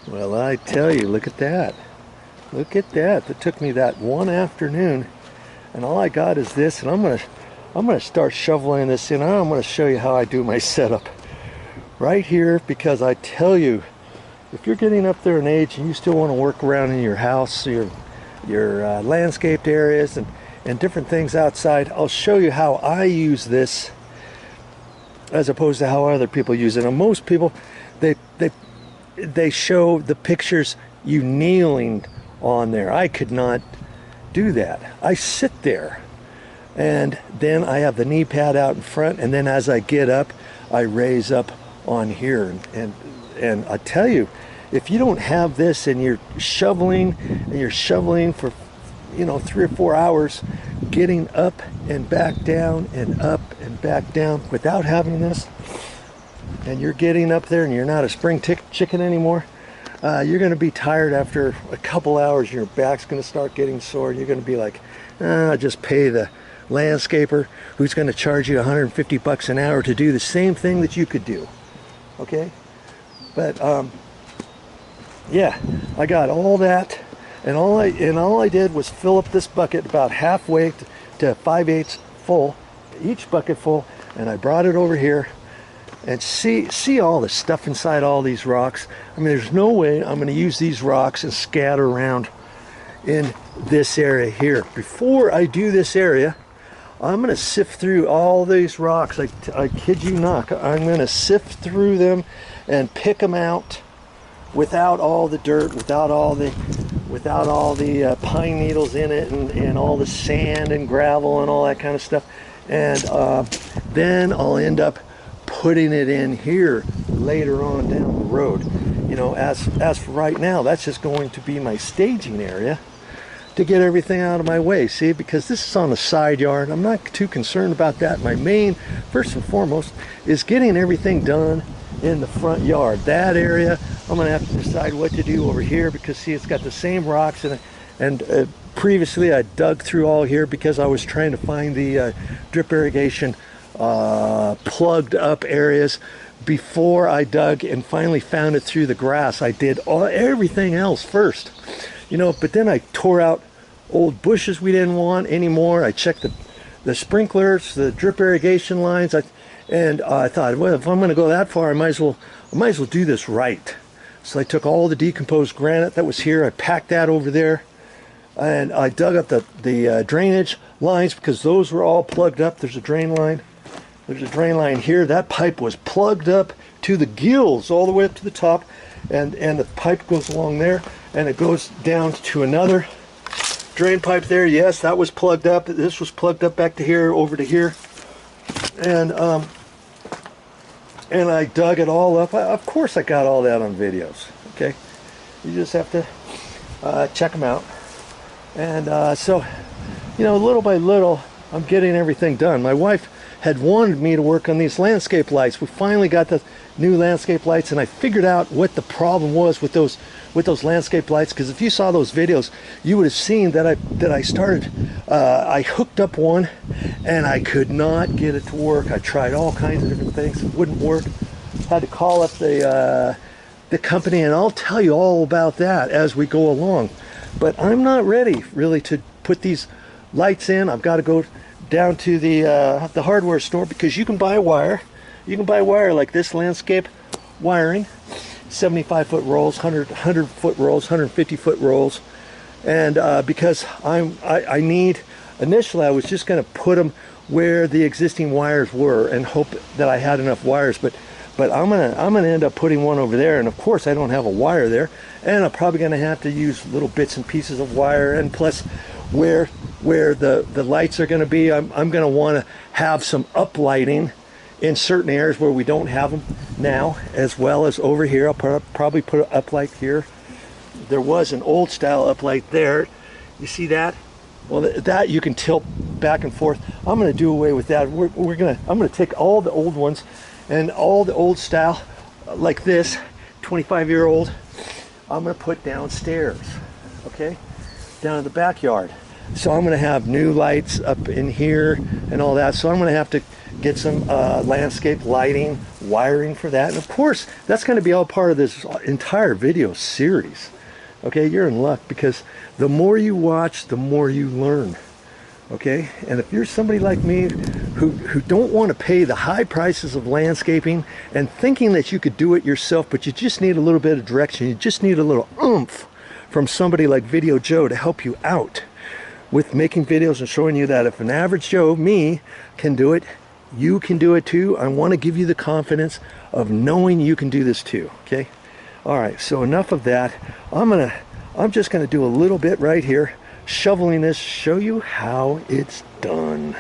Well, I tell you, look at that. Look at that. It took me that one afternoon, and all I got is this, and I'm gonna start shoveling this in. I'm gonna show you how I do my setup right here, because I tell you, if you're getting up there in age and you still want to work around in your house, your landscaped areas and different things outside, I'll show you how I use this as opposed to how other people use it. And most people, they show the pictures you kneeling on there. I could not do that. I sit there, and then I have the knee pad out in front, and then as I get up, I raise up on here. And I tell you, if you don't have this and you're shoveling for 3 or 4 hours, getting up and back down and up and back down without having this, and you're getting up there and you're not a spring chicken anymore, you're going to be tired after a couple hours. Your back's going to start getting sore. You're going to be like, just pay the landscaper who's going to charge you $150 an hour to do the same thing that you could do. Okay? But yeah, I got all that, and all I did was fill up this bucket about halfway to 5/8 full, each bucket full, and I brought it over here. And see all the stuff inside all these rocks. I mean, there's no way I'm going to use these rocks and scatter around in this area here. Before I do this area, I'm going to sift through all these rocks. I kid you not. I'm going to sift through them and pick them out without all the dirt, without all the pine needles in it, and all the sand and gravel and all that kind of stuff. And then I'll end up putting it in here later on down the road. As for right now, that's just going to be my staging area to get everything out of my way. See, because this is on the side yard, I'm not too concerned about that. My main, first and foremost, is getting everything done in the front yard. That area, I'm gonna have to decide what to do over here, because see, it's got the same rocks in it, and previously I dug through all here because I was trying to find the drip irrigation plugged up areas before I dug and finally found it through the grass. I did everything else first, but then I tore out old bushes we didn't want anymore. I checked the sprinklers, the drip irrigation lines, and I thought, well, if I'm going to go that far, I might as well do this right. So I took all the decomposed granite that was here, I packed that over there, and I dug up the drainage lines, because those were all plugged up. There's a drain line. There's a drain line here. That pipe was plugged up to the gills all the way up to the top, and the pipe goes along there, and it goes down to another drain pipe there. Yes, that was plugged up. This was plugged up back to here, over to here, and I dug it all up. Of course, I got all that on videos. Okay, you just have to check them out, and so little by little, I'm getting everything done. My wife had wanted me to work on these landscape lights. We finally got the new landscape lights, and I figured out what the problem was with those landscape lights, because if you saw those videos, you would have seen that I started, I hooked up one, and I could not get it to work. I tried all kinds of different things. It wouldn't work. Had to call up the company, and I'll tell you all about that as we go along. But I'm not ready really to put these lights in. I've got to go down to the hardware store, because you can buy wire. You can buy wire like this, landscape wiring, 75-foot rolls, 100-foot rolls, 150-foot rolls. And because I need, initially I was just going to put them where the existing wires were and hope that I had enough wires, but I'm gonna end up putting one over there, and of course I don't have a wire there, and I'm probably gonna have to use little bits and pieces of wire, and plus where the lights are going to be, I'm going to want to have some uplighting in certain areas where we don't have them now, as well as over here. I'll probably put an uplight here. There was an old style uplight there. You see that? Well, that you can tilt back and forth. I'm going to do away with that. I'm going to take all the old ones and all the old style like this 25-year-old, I'm going to put downstairs, okay, down in the backyard. So I'm going to have new lights up in here and all that. So I'm going to have to get some landscape lighting, wiring for that. And of course, that's going to be all part of this entire video series. Okay, you're in luck, because the more you watch, the more you learn. Okay, and if you're somebody like me who don't want to pay the high prices of landscaping and thinking that you could do it yourself, but you just need a little bit of direction, you just need a little oomph from somebody like Video Joe to help you out with making videos and showing you that if an average Joe, me, can do it, you can do it too. I want to give you the confidence of knowing you can do this too. Okay, all right, so enough of that. I'm just gonna do a little bit right here, shoveling this, show you how it's done.